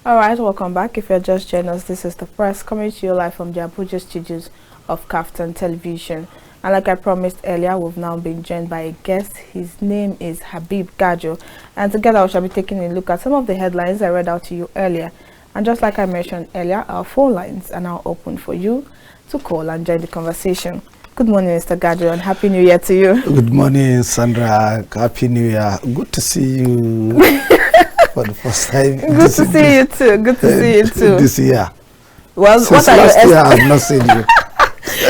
All right, welcome back. If you're just joining us, this is the press coming to you live from the Abuja studios of KAFTAN Television. And like I promised earlier, we've now been joined by a guest. His name is Habib Gajo. And together we shall be taking a look at some of the headlines I read out to you earlier. And just like I mentioned earlier, our phone lines are now open for you to call and join the conversation. Good morning, Mr. Gajo, and Happy New Year to you. Good morning, Sandra. Happy New Year. Good to see you for the first time. Good to see you too. Good to see you too. This year. Well, Since last year, I have not seen you.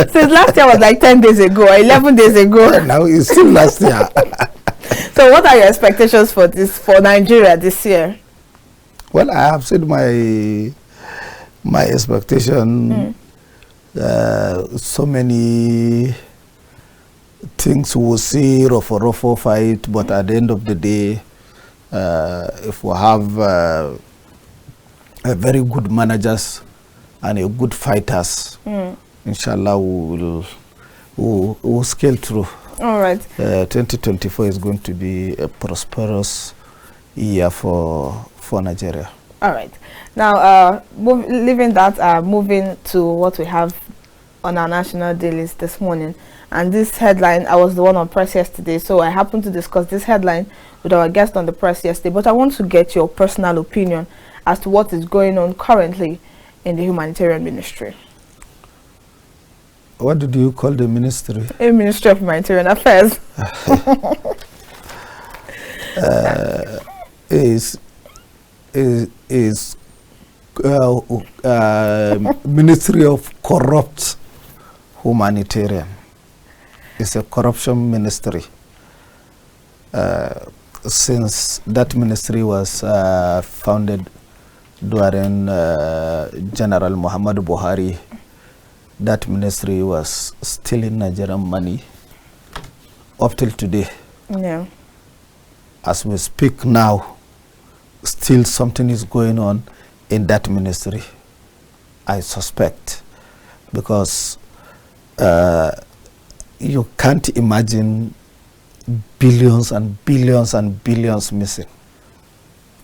Since last year was like 10 days ago or 11 days ago. Now it's still last year. So what are your expectations for Nigeria this year? Well, I have said my expectation. So many things we'll see, rough fight, but at the end of the day, if we have a very good managers and a good fighters, inshallah we'll scale through. All right. 2024 is going to be a prosperous year for Nigeria. All right. Now, leaving that, moving to what we have on our national day list this morning. And this headline, I was the one on press yesterday, so I happened to discuss this headline with our guest on the press yesterday. But I want to get your personal opinion as to what is going on currently in the humanitarian ministry. What did you call the ministry? A Ministry of Humanitarian Affairs. Is Ministry of Corrupt Humanitarian. It's a corruption ministry. Since that ministry was founded during General Muhammad Buhari, that ministry was stealing Nigerian money up till today. Yeah. As we speak now, still something is going on in that ministry, I suspect, because you can't imagine billions and billions and billions missing,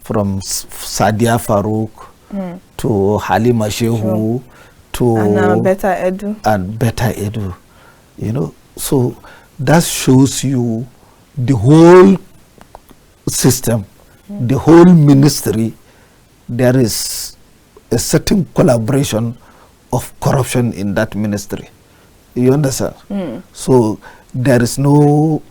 from Sadia Farouk to Halima Shehu to and BETTA EDU. And BETTA EDU, you know. So that shows you the whole system, the whole ministry. There is a certain collaboration of corruption in that ministry. You understand? So there is no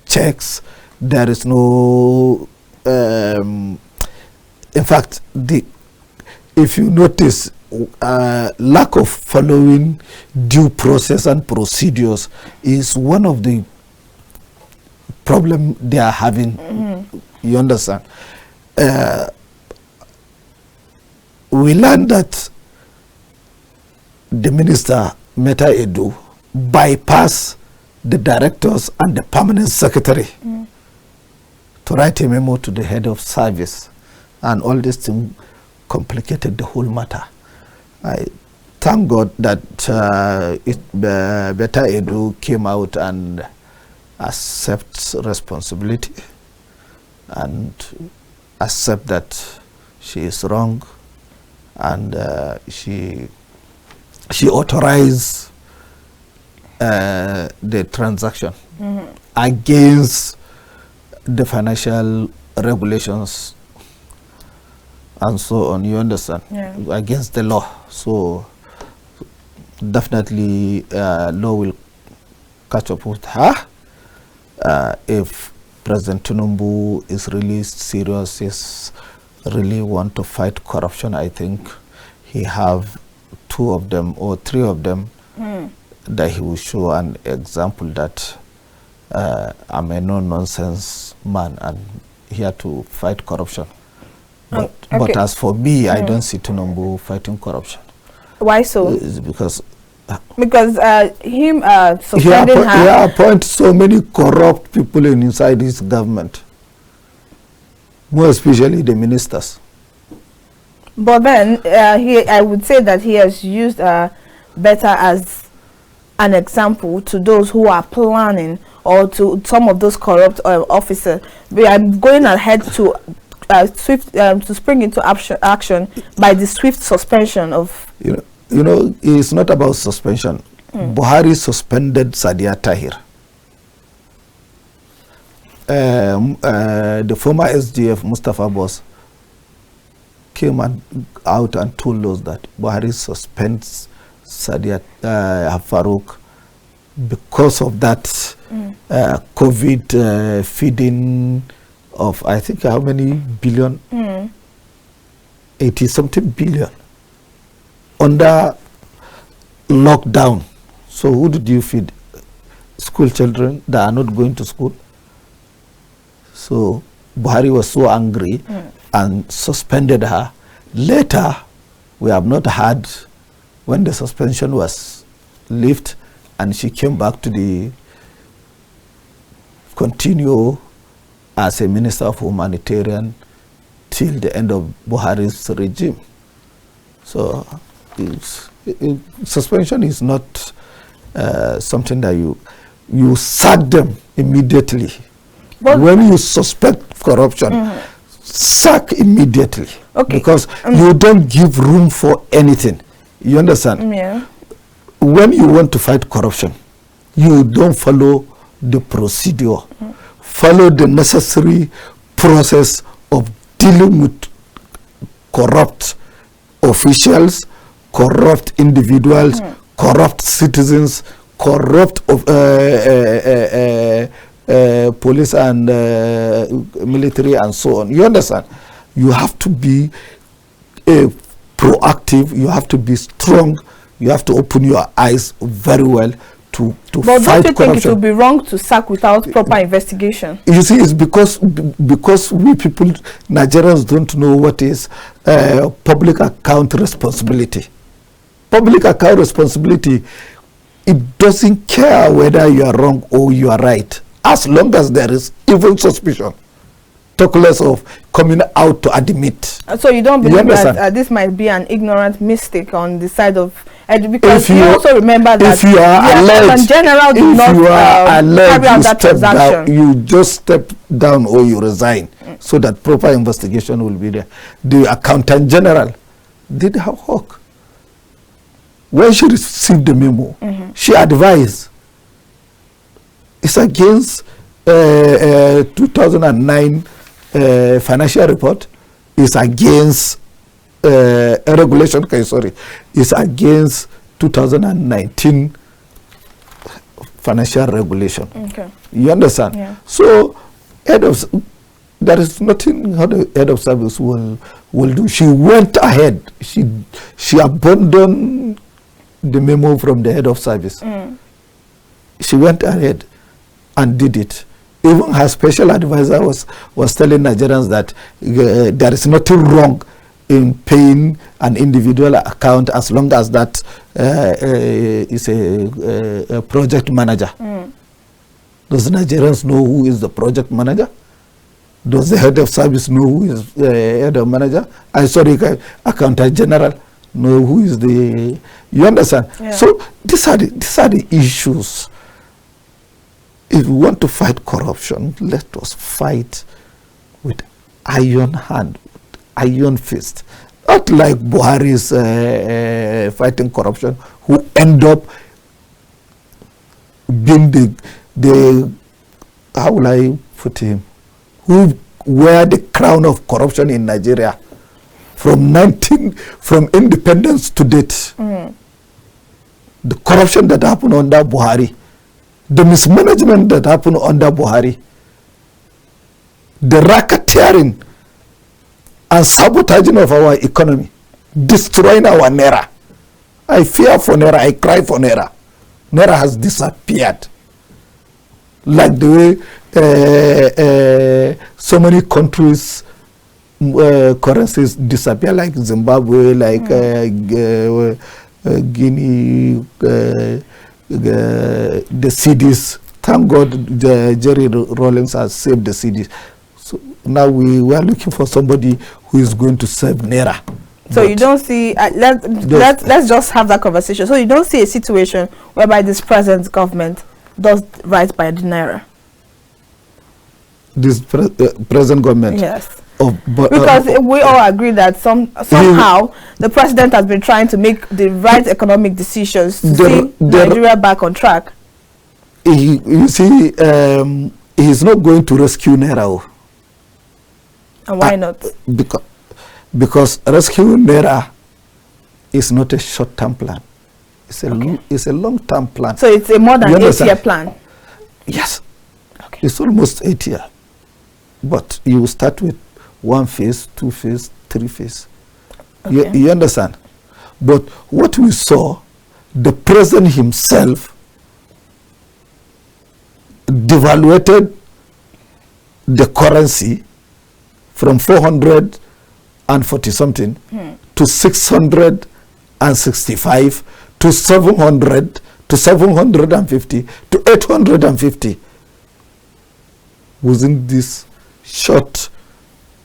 checks. There is no. In fact, if you notice, lack of following due process and procedures is one of the problem they are having. You understand? We learned that the minister, BETTA EDU, bypassed the directors and the permanent secretary to write a memo to the head of service, and all this thing complicated the whole matter. I thank God that BETTA EDU came out and accepts responsibility and accept that she is wrong, and she authorized the transaction against the financial regulations and so on. You understand? Yeah. Against the law. So definitely law will catch up with her. If President Tinubu is really serious, is really want to fight corruption, I think he have 2 of them or 3 of them that he will show an example that I'm a no-nonsense man and here to fight corruption. But, okay. But as for me, I don't see Tinubu fighting corruption. Why so? It's because him suspending her. He appoints so many corrupt people inside his government, more especially the ministers. But then I would say that he has used BETTA as an example to those who are planning, or to some of those corrupt officers. I'm going ahead to to spring into action by the swift suspension of. You know, it's not about suspension. Buhari suspended Sadiya Tahir. The former SGF Mustafa Boss came out and told us that Buhari suspends Sadiya Farouk because of that COVID feeding of, I think, how many billion? 80-something billion under lockdown. So who did you feed? School children that are not going to school. So Buhari was so angry and suspended her. Later, we have not heard when the suspension was lifted and she came back to the continue as a minister of humanitarian till the end of Buhari's regime. So suspension is not something that you sack them immediately. But when you suspect corruption, sack immediately. Okay. Because you don't give room for anything. You understand? Yeah. When you want to fight corruption, you don't follow the procedure. Follow the necessary process of dealing with corrupt officials, corrupt individuals, corrupt citizens, corrupt police and military and so on. You understand? You have to be proactive, you have to be strong, you have to open your eyes very well to but fight corruption. But don't you think it would be wrong to sack without proper investigation? You see, it's because we people, Nigerians, don't know what is public account responsibility. Public account responsibility, it doesn't care whether you are wrong or you are right, as long as there is even suspicion. Talk less of coming out to admit. So you don't believe that this might be an ignorant mistake on the side of because you also remember that if you are alleged, in general do not carry out that transaction. You just step down or you resign so that proper investigation will be there. The accountant general did her work. When she received the memo, she advised it's against 2009 financial report, is against a regulation, is against 2019 financial regulation. Okay. You understand? Yeah. So there is nothing how the head of service will do. She went ahead. She abandoned the memo from the head of service. She went ahead and did it. Even her special advisor was telling Nigerians that there is nothing wrong in paying an individual account as long as that is a project manager. Does Nigerians know who is the project manager? Does the head of service know who is the head of manager? Accountant general know who is the... You understand? Yeah. So these are the issues. If we want to fight corruption, let us fight with iron hand, iron fist. Not like Buhari's fighting corruption, who end up being the how will I put him, who wear the crown of corruption in Nigeria from independence to date. The corruption that happened under Buhari, the mismanagement that happened under Buhari, the racketeering and sabotaging of our economy, destroying our Naira. I fear for Naira, I cry for Naira. Naira has disappeared. Like the way so many countries' currencies disappear, like Zimbabwe, like Guinea, the CDs. Thank God Jerry Rawlings has saved the CDs. So now we are looking for somebody who is going to save Naira. So you don't see, let's just have that conversation. So you don't see a situation whereby this present government does right by the Naira? This present government? Yes. Because we all agree that somehow the president has been trying to make the right economic decisions to see Nigeria back on track. You see, he's not going to rescue Naira. And why not? Because rescuing Naira is not a short-term plan. It's a long-term plan. So it's a more than 8-year plan? Yes. Okay. It's almost 8 years. But you start with 1 phase, 2 phase, 3 phase. Okay. You understand? But what we saw, the president himself devaluated the currency from 440 something to 665 to 700 to 750 to 850 within this short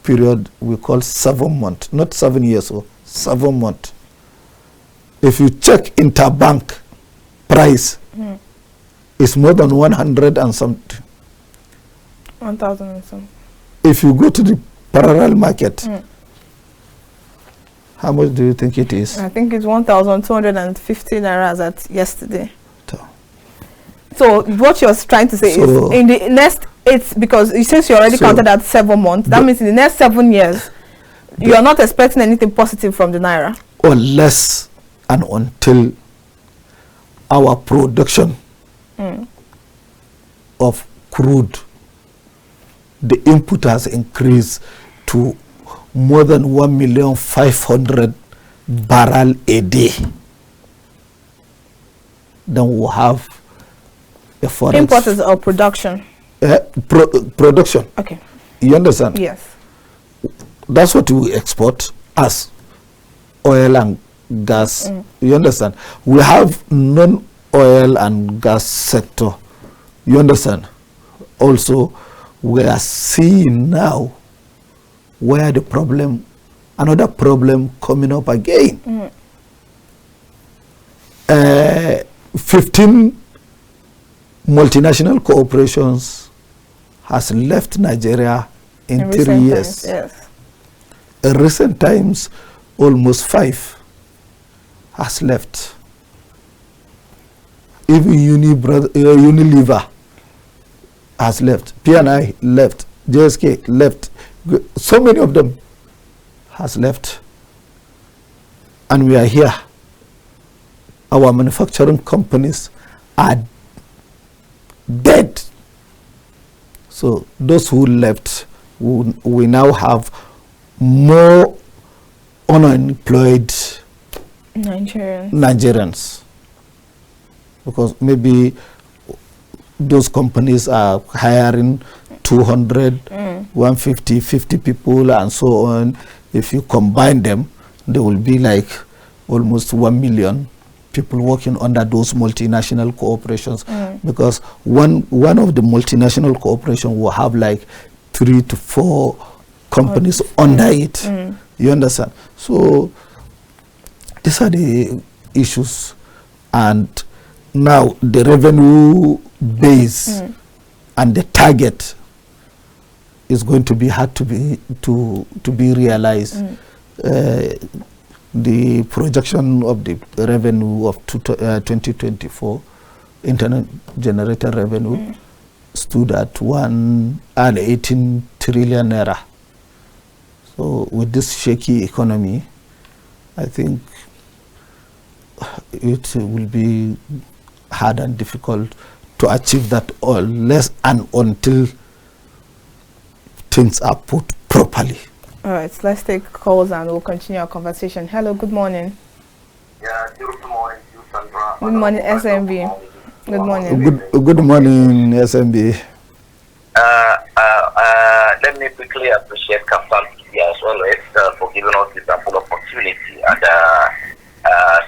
period we call 7 months, not 7 years or 7 months. If you check interbank price, it's more than 100 and something. 1,000 and something. If you go to the parallel market, how much do you think it is? I think it's 1,250 naira as at yesterday. So what you're trying to say is in the next 8, because since you already counted at 7 months, that means in the next 7 years, you are not expecting anything positive from the Naira. Unless and until our production of crude, the input has increased to more than 1,500,000 barrels a day. Then we'll have a forex. Importers or production? Production. Okay. You understand? Yes. That's what we export as oil and gas. You understand? We have non-oil and gas sector. You understand? Also, we are seeing now where the problem, another problem coming up again. 15 multinational corporations has left Nigeria in 3 years. Times, yes. In recent times, almost 5 has left. Even Unilever has left. P&I left. JSK left. So many of them has left. And we are here. Our manufacturing companies are dead. So those who left, we now have more unemployed Nigerians. Because maybe those companies are hiring 200, 150, 50 people and so on. If you combine them, there will be like almost 1 million people working under those multinational corporations. Because one of the multinational corporations will have like 3 to 4 companies under it. You understand? So these are the issues. And now the revenue base and the target is going to be hard to be realized. The projection of the revenue of 2024 internet generated revenue stood at 118 trillion naira. So with this shaky economy, I think it will be hard and difficult to achieve that unless and until things are put properly. All right, so let's take calls and we'll continue our conversation. Hello, good morning. Yeah, good morning, Sandra. Good morning, SMB. Good morning. Good morning, SMB. Let me quickly appreciate KAFTAN as always for giving us this ample opportunity. And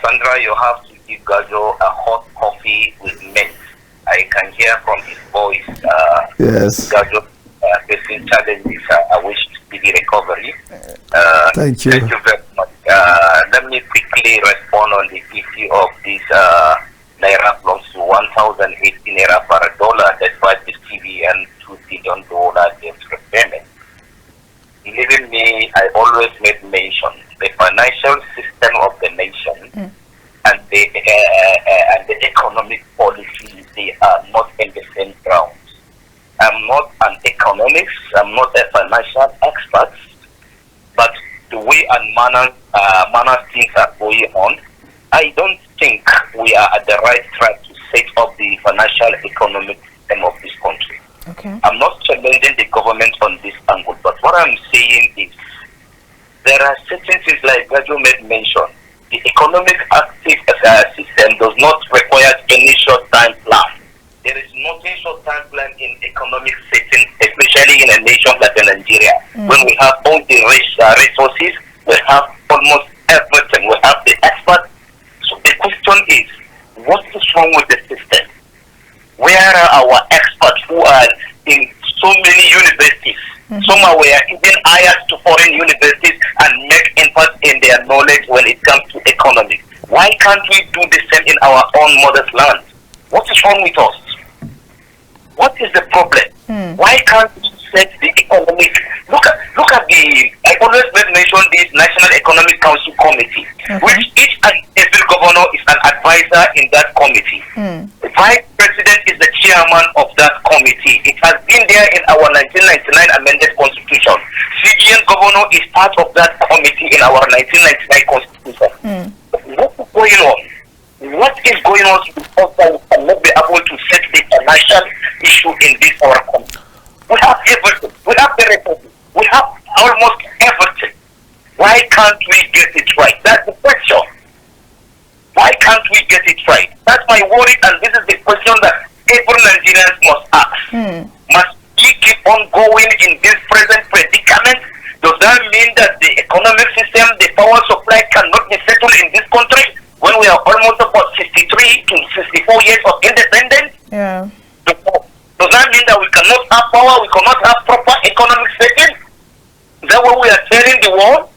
Sandra, you have to give Gajo a hot coffee with mint. I can hear from his voice. Yes. Gajo facing challenges. I wish speedy recovery. Thank you. Thank you very much. Let me quickly respond on the issue of this Naira belongs to 1,018 Naira per dollar, despite this TV and $2 billion debt repayment. 11 I always made mention the financial system of the nation and the economic policy, they are not in the same ground. I'm not an economist, I'm not a financial expert, but the way and manner things are going on, I don't think we are at the right track to set up the financial economic system of this country. Okay. I'm not challenging the government on this angle, but what I'm saying is there are certain things like Gajo made mention. The economic active system does not require any short-term plan. There is nothing short-term plan in economic setting, especially in a nation like Nigeria. When we have all the resources, we have almost everything. We have the experts. So the question is, what is wrong with the system? Where are our experts who are in so many universities? Some are even hired to foreign universities and make impact in their knowledge when it comes to economy. Why can't we do the same in our own mother's land? What is wrong with us? What is the problem? Why can't we set the economic? Look at the. I always mention this National Economic Council Committee, which each and every governor is an advisor in that committee. The vice president is the chairman of that committee. It has been there in our 1999 amended constitution. CGN governor is part of that committee in our 1999 constitution. What is going on? What is going on because we cannot be able to set the financial issue in this our country? We have everything. We have the resources. We have almost everything. Why can't we get it right? That's the question. Why can't we get it right? That's my worry, and this is the question that every Nigerian must ask. Must we keep on going in this present predicament? Does that mean that the economic system, the power supply cannot be settled in this country when we are almost about 63 to 64 years of independence? Yeah. Does that mean that we cannot have power, we cannot have proper economic setting? Is that what we are telling the world?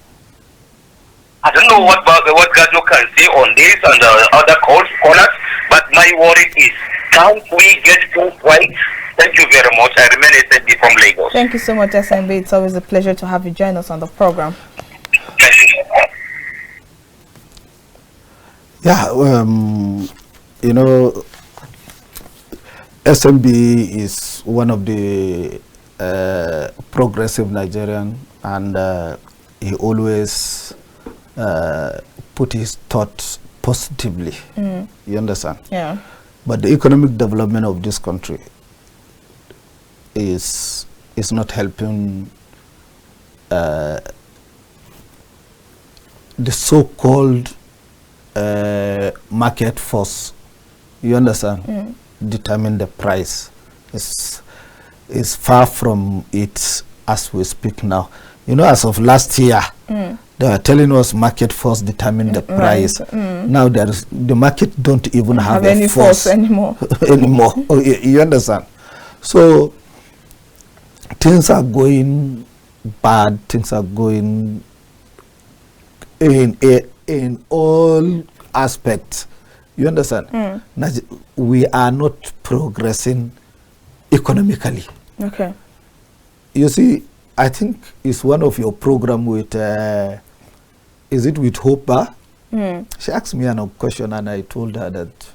I don't know what Gajo can say on this and other callers, but my worry is, can't we get things right? Thank you very much. I remain SMB from Lagos. Thank you so much, SMB. It's always a pleasure to have you join us on the program. Thank you. Yeah, you know, SMB is one of the progressive Nigerian, and he always put his thoughts positively. You understand? Yeah. But the economic development of this country is not helping the so-called market force. You understand? Determine the price. Is far from it as we speak now. You know, as of last year, they were telling us market force determine the price. Now the market don't even have any a force anymore. Oh, you understand? So things are going bad. Things are going in all aspects. You understand? We are not progressing economically. Okay. You see, I think it's one of your program with, is it with Hopa? She asked me a question, and I told her that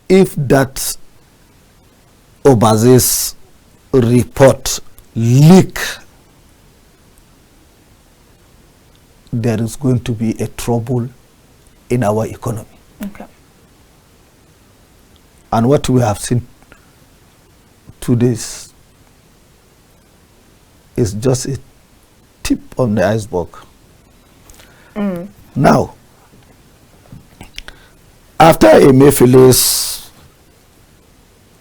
if that Obaze's report leak, there is going to be a trouble in our economy. Okay. And what we have seen today is just a tip on the iceberg. Now, after Emefiele's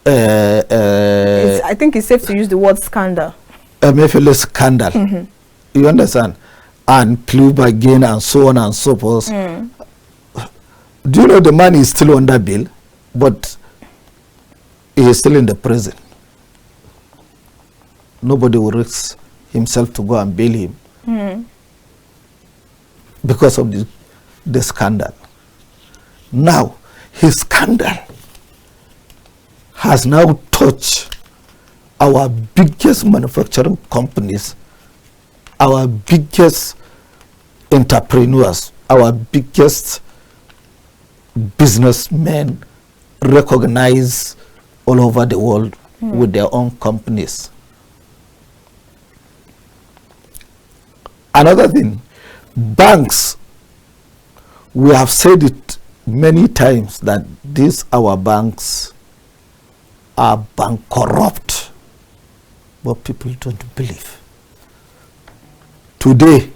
I think it's safe to use the word scandal. Emefiele's scandal, you understand, and plea again and so on and so forth. Do you know the man is still under bail, but he is still in the prison? Nobody will risk himself to go and bail him because of the scandal. Now, his scandal has now touched our biggest manufacturing companies, our biggest entrepreneurs, our biggest businessmen recognize all over the world with their own companies. Another thing, banks, we have said it many times that these our banks are bank corrupt, but people don't believe. Today,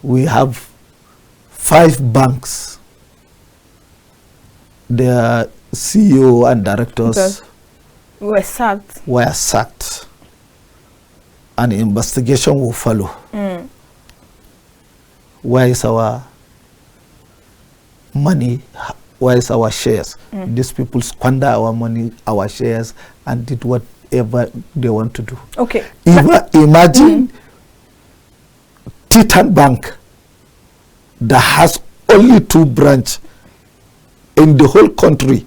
we have 5 banks. Their CEO and directors were sacked. An investigation will follow. Where is our money? Where is our shares? These people squander our money, our shares, and did whatever they want to do. Okay. Imagine Titan Bank that has only 2 branches in the whole country.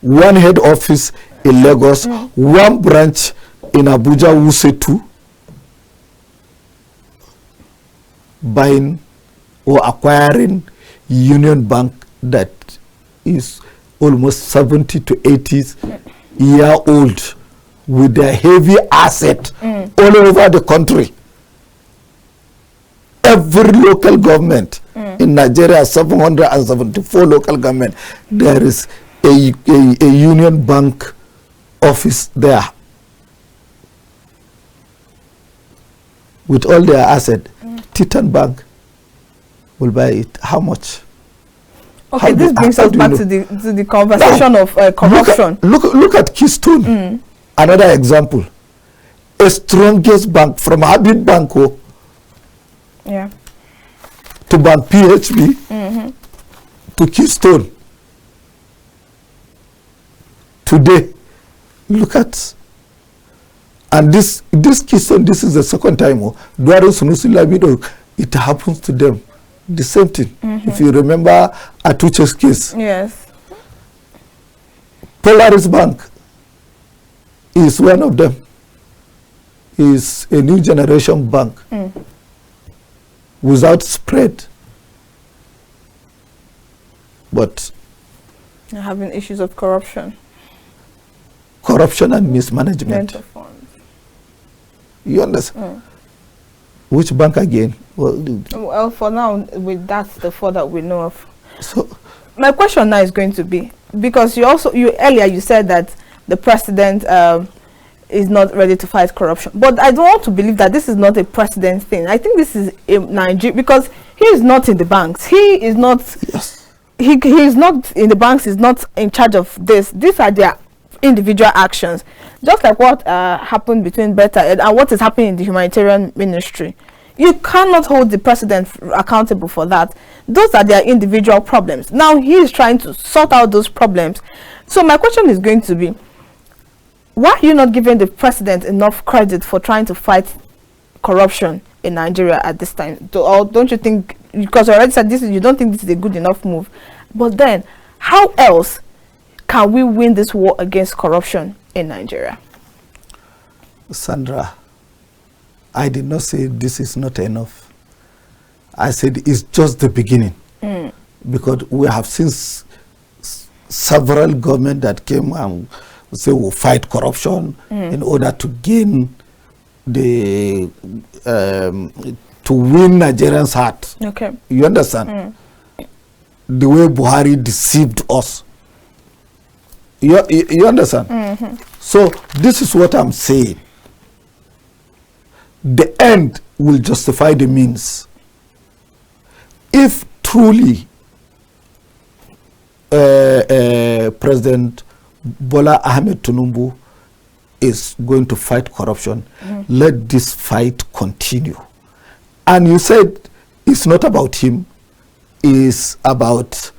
1 head office in Lagos, 1 branch in Abuja, Wuse 2, buying or acquiring Union Bank that is almost 70 to 80 year old with their heavy asset all over the country. Every local government in Nigeria, 774 local government, there is a Union Bank office there. With all their asset, Titan Bank will buy it. How much? Okay, this brings us back to the conversation of corruption. Look at Keystone. Another example. A strongest bank from Habib Bank to Bank PHB to Keystone. Today, look at, and this Keystone, this is the second time. It happens to them. The same thing. If you remember Atuche's case. Yes. Polaris Bank is one of them. Is a new generation bank without spread, but having issues of corruption and mismanagement. You understand? Which bank again? Well, for now, that's the 4 that we know of. So my question now is going to be, because earlier you said that the president is not ready to fight corruption, but I don't want to believe that this is not a president thing. I think this is a Nigeria, because he is not in the banks. He is not. Yes. He is not in the banks. He's not in charge of this. These are their individual actions, just like what happened between BETTA and what is happening in the humanitarian ministry. You cannot hold the president accountable for that. Those are their individual problems. Now he is trying to sort out those problems. So my question is going to be, why are you not giving the president enough credit for trying to fight corruption in Nigeria at this time? Or don't you think, because you already said this, you don't think this is a good enough move, but then how else can we win this war against corruption in Nigeria? Sandra, I did not say this is not enough. I said it's just the beginning. Because we have seen several governments that came and say we'll fight corruption in order to gain the to win Nigerians' heart. Okay. You understand? The way Buhari deceived us. You understand? So this is what I'm saying. The end will justify the means. If truly President Bola Ahmed Tinubu is going to fight corruption, let this fight continue. And you said it's not about him, it's about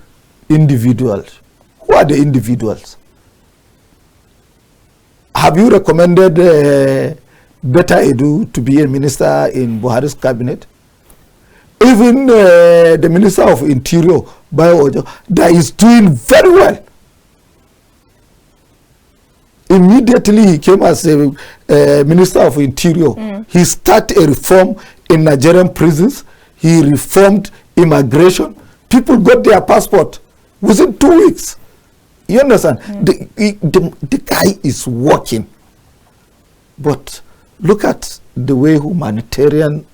individuals. Who are the individuals? Have you recommended BETTA EDU to be a minister in Buhari's cabinet? Even the Minister of Interior, Bayo Ojo, that is doing very well. immediately he came as a Minister of Interior. He started a reform in Nigerian prisons. He reformed immigration. People got their passport within 2 weeks. You understand? The guy is working. But look at the way humanitarian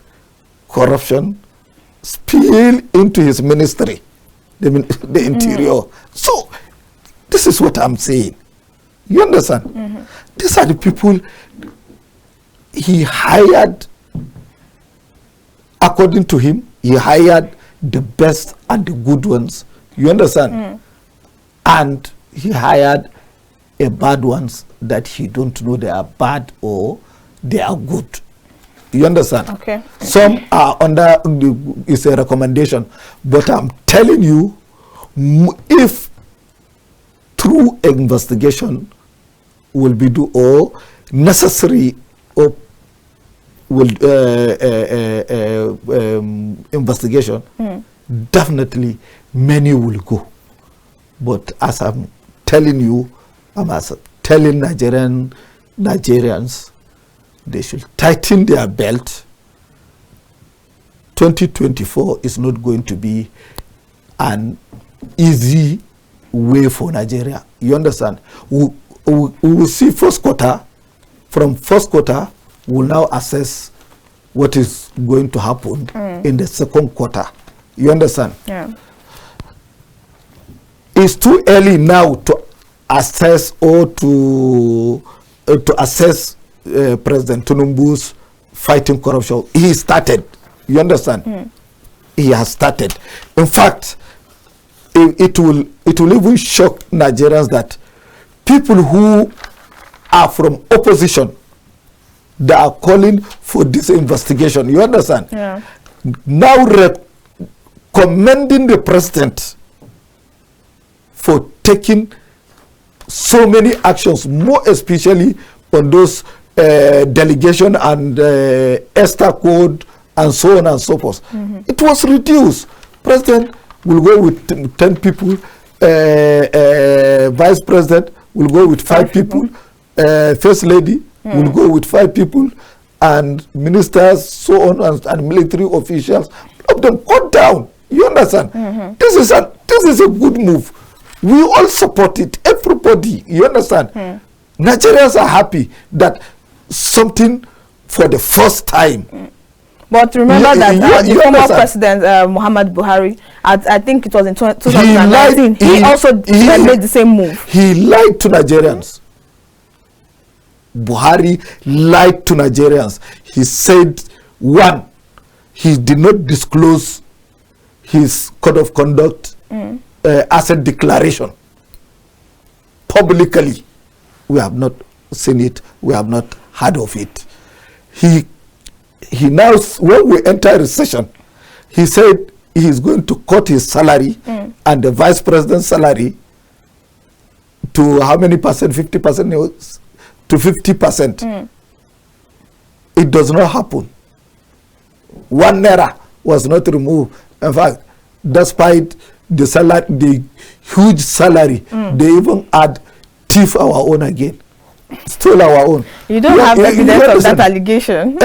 corruption spill into his ministry, the interior. So this is what I'm saying. You understand? These are the people he hired. According to him, he hired the best and the good ones. You understand? And he hired a bad ones that he don't know they are bad or they are good. You understand? Okay. Some are under, it's a recommendation, but I'm telling you, if through investigation will be do or necessary or will investigation, definitely many will go. But as I'm telling you, I'm telling Nigerians, they should tighten their belt. 2024 is not going to be an easy way for Nigeria. You understand? We will see first quarter. From first quarter, we'll now assess what is going to happen in the second quarter. You understand? Yeah. It's too early now to assess or to assess President Tinubu's fighting corruption. He started. You understand? He has started. In fact, it will even shock Nigerians that people who are from opposition, they are calling for this investigation. You understand? Yeah. Now commending the president for taking so many actions, more especially on those delegation and ESTA code and so on and so forth. It was reduced. President will go with 10 people. Vice President will go with 5 people. First Lady will go with 5 people. And ministers, so on, and military officials, of them cut down. You understand? This is a good move. We all support it. Everybody. You understand? Nigerians are happy that something for the first time. But remember that the former president, Muhammad Buhari, I think it was in 2019, he also made the same move. He lied to Nigerians. Buhari lied to Nigerians. He said, one, he did not disclose his code of conduct asset declaration publicly. We have not seen it. We have not heard of it. He now, when we enter recession, he said he is going to cut his salary and the vice president's salary to how many percent? 50%? To 50%. It does not happen. 1 naira was not removed. In fact, despite the salary, the huge salary, they even add thief our own again, stole our own. You don't have evidence of that allegation.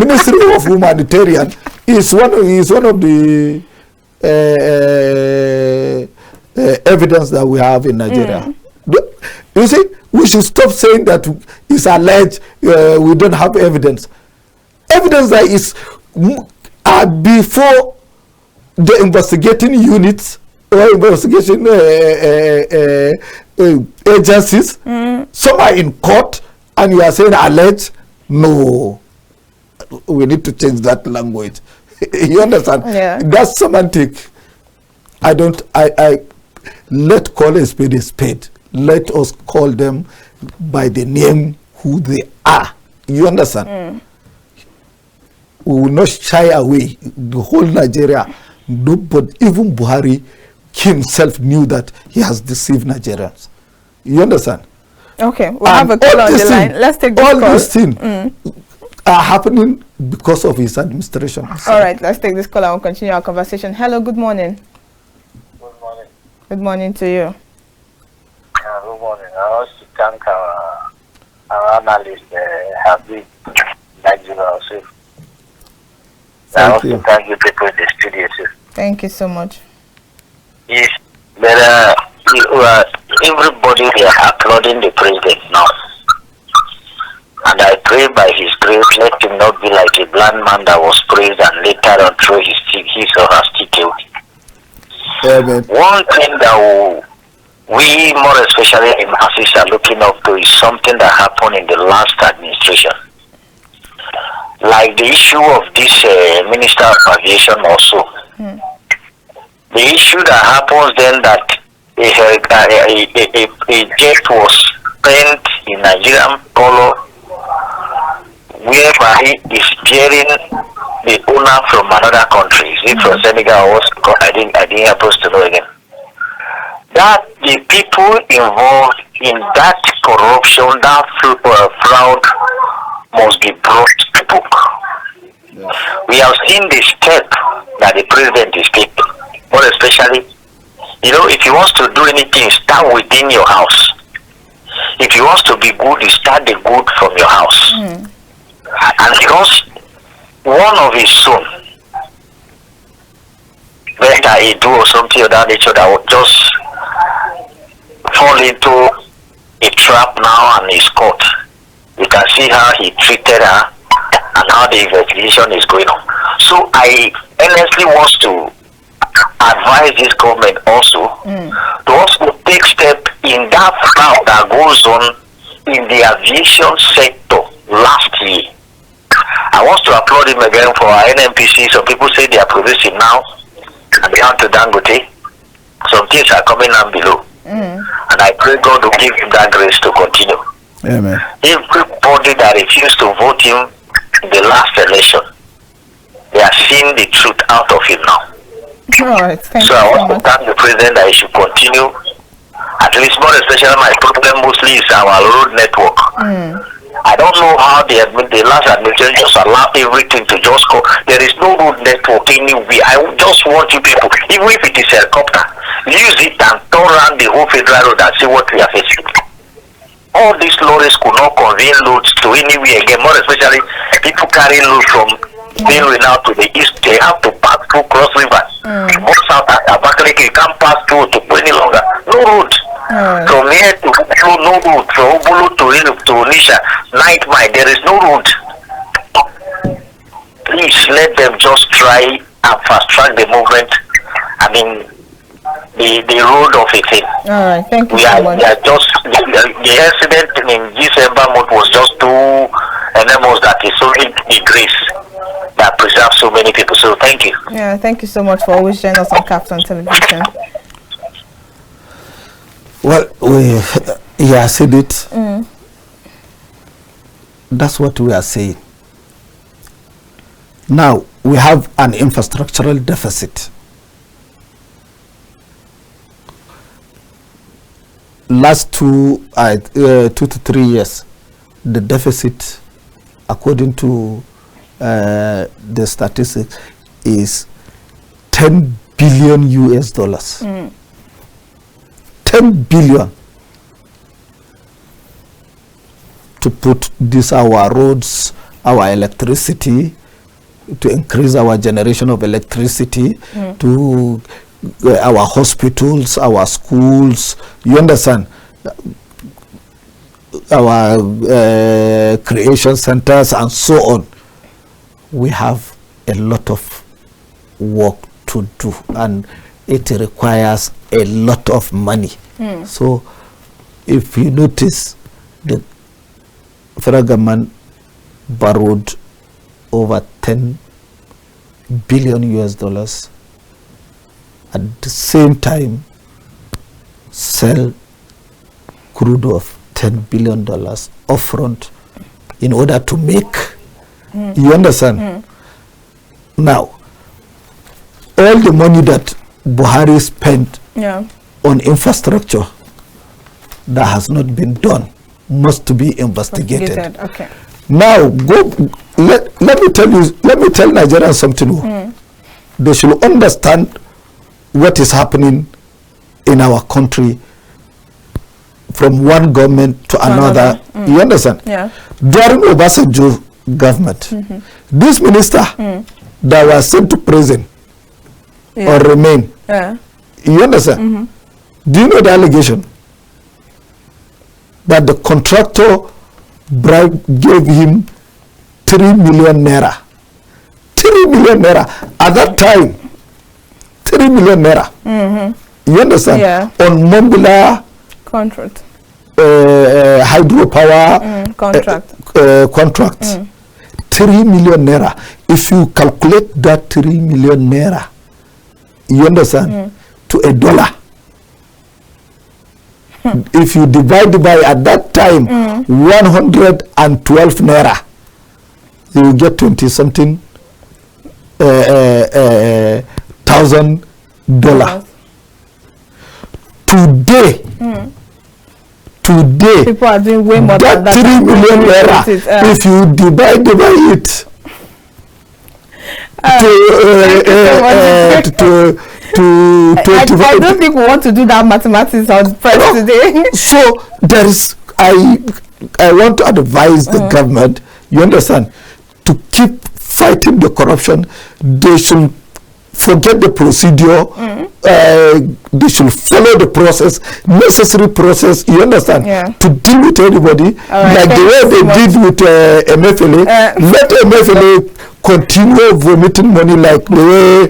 Ministry of Humanitarian is one of the evidence that we have in Nigeria. You see, we should stop saying that it's alleged, we don't have evidence. Evidence that is before the investigating units or investigation agencies. Some are in court and you are saying alleged. No, we need to change that language. You understand? Yeah. That's semantic. I let call a spade a spade. Let us call them by the name who they are. You understand? We will not shy away. The whole Nigeria, but even Buhari himself knew that he has deceived Nigerians. You understand? Okay, we'll have a call on the line. Let's take this call. All these things are happening because of his administration. All right, let's take this call and we'll continue our conversation. Hello, good morning. Good morning. Good morning to you. Good morning. also thank our analyst, Habib, Gajo also. I also thank you people in the studio too. Thank you so much. Yes, but everybody they are applauding the president now. And I pray by his grace, let him not be like a blind man that was praised and later on throw his or her stick away. One thing that we, more especially the masses, are looking up to is something that happened in the last administration. Like the issue of this Minister of Aviation also. The issue that happens then that a jet was spent in Nigerian color whereby is bearing the owner from another country. Is it from Senegal or I didn't supposed to know again. That the people involved in that corruption, that fraud must be brought to book. We have seen the step that the president is taking. More especially, if he wants to do anything, start within your house. If he wants to be good, you start the good from your house. And because one of his son, whether EDU or something of that nature, that would just fall into a trap now and is caught. You can see how he treated her and how the investigation is going on. So I honestly want to advise this government also to also take step in that fraud that goes on in the aviation sector last year. I want to applaud him again for our NMPC. Some people say they are progressive now and they have to Dangote. Some things are coming down below. And I pray God to give him that grace to continue. Amen. Everybody that refused to vote him in the last election, they are seeing the truth out of him now. All right, so I want to thank the president that he should continue. At least more especially my problem mostly is our road network. I don't know how the last administration just allow everything to just go. There is no road network anywhere. I just want you people, even if it is a helicopter, use it and turn around the whole federal road and see what we are facing. All these lorries could not convey loads to anywhere again, more especially people carrying loads from Benue now to the east. They have to pass through Cross River. Most south Abakaliki, you can't pass through to any longer. No road. From here to Ubulu, no road. From Ubulu to Onisha, night mile, there is no road. Please let them just try and fast track the movement. I mean, the road of a thing. All right, thank you so much. The accident in December month was just too enormous that is only the grace that preserves so many people. So thank you. Yeah, thank you so much for always joining us on KAFTAN Television. Well, I said it. That's what we are saying. Now, we have an infrastructural deficit. Last 2 to 3 years, the deficit, according to the statistics, is 10 billion US dollars. 10 billion to put this, our roads, our electricity, to increase our generation of electricity, to our hospitals, our schools, you understand, our creation centers and so on. We have a lot of work to do and it requires a lot of money. So if you notice, the federal government borrowed over 10 billion US dollars, at the same time sell crude of $10 billion upfront in order to make, you understand? Now, all the money that Buhari spent on infrastructure that has not been done must be investigated. Okay. Now, let me tell Nigerians something more. They should understand what is happening in our country from one government to another. You understand? Yeah. During Obasanjo government, this minister that was sent to prison or remain. Yeah. You understand? Do you know the allegation? That the contractor gave him 3 million naira. 3 million naira. At that time, 3 million naira. You understand? Yeah. On Mambula Contract. Hydropower Contract. 3 million naira. If you calculate that 3 million naira, you understand, to a dollar. If you divide by at that time 112 naira, you will get 20 something $1,000. Today, people are doing way more than that. 3 million naira. If you divide by it to 25. I don't think we want to do that mathematics on press today. So there is, I want to advise the government, you understand, to keep fighting the corruption. They should forget the procedure. They should follow the process, necessary process, you understand, to deal with anybody, like the way they did with MFLA. Let MFLA continue vomiting money like the way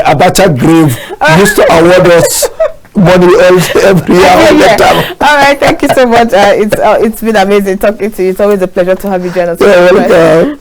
Abacha Grave used to award us money every year. All right, thank you so much. It's been amazing talking to you. It's always a pleasure to have you join us. Welcome.